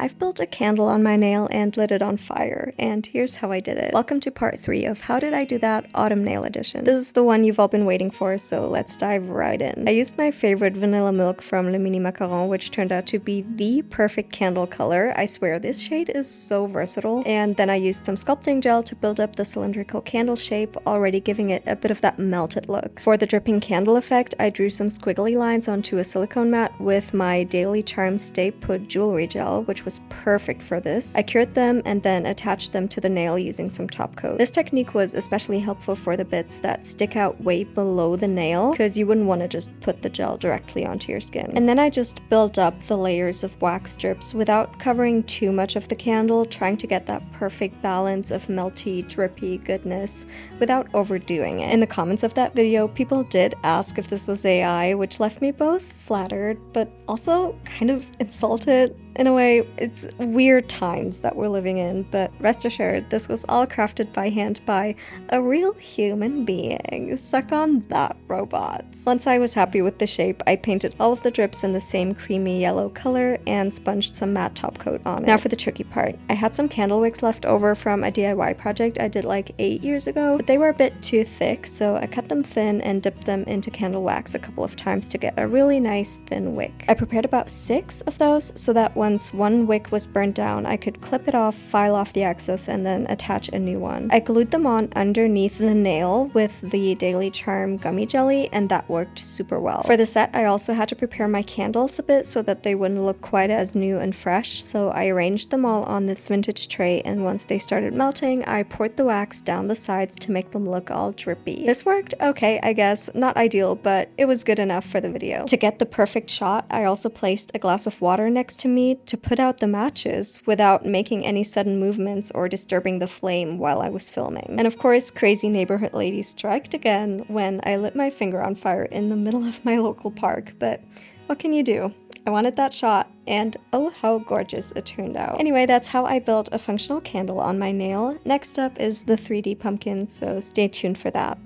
I've built a candle on my nail and lit it on fire, and here's how I did it. Welcome to part 3 of How Did I Do That Autumn Nail Edition. This is the one you've all been waiting for, so let's dive right in. I used my favorite vanilla milk from Le Mini Macaron, which turned out to be the perfect candle color. I swear, this shade is so versatile. And then I used some sculpting gel to build up the cylindrical candle shape, already giving it a bit of that melted look. For the dripping candle effect, I drew some squiggly lines onto a silicone mat with my Daily Charm Stay Put jewelry gel, which was perfect for this. I cured them and then attached them to the nail using some top coat. This technique was especially helpful for the bits that stick out way below the nail, because you wouldn't want to just put the gel directly onto your skin. And then I just built up the layers of wax strips without covering too much of the candle, trying to get that perfect balance of melty, drippy goodness without overdoing it. In the comments of that video, people did ask if this was AI, which left me both flattered but also kind of insulted. In a way, it's weird times that we're living in, but rest assured, this was all crafted by hand by a real human being. Suck on that, robots. Once I was happy with the shape, I painted all of the drips in the same creamy yellow color and sponged some matte top coat on it. Now for the tricky part. I had some candle wicks left over from a DIY project I did like 8 years ago, but they were a bit too thick, so I cut them thin and dipped them into candle wax a couple of times to get a really nice thin wick. I prepared about 6 of those so that once one wick was burnt down, I could clip it off, file off the excess, and then attach a new one. I glued them on underneath the nail with the Daily Charm gummy jelly, and that worked super well. For the set, I also had to prepare my candles a bit so that they wouldn't look quite as new and fresh, so I arranged them all on this vintage tray, and once they started melting, I poured the wax down the sides to make them look all drippy. This worked okay, I guess. Not ideal, but it was good enough for the video. To get the perfect shot, I also placed a glass of water next to me to put out the matches without making any sudden movements or disturbing the flame while I was filming. And of course, crazy neighborhood lady striked again when I lit my finger on fire in the middle of my local park, but what can you do? I wanted that shot, and oh how gorgeous it turned out. Anyway, that's how I built a functional candle on my nail. Next up is the 3D pumpkin, so stay tuned for that.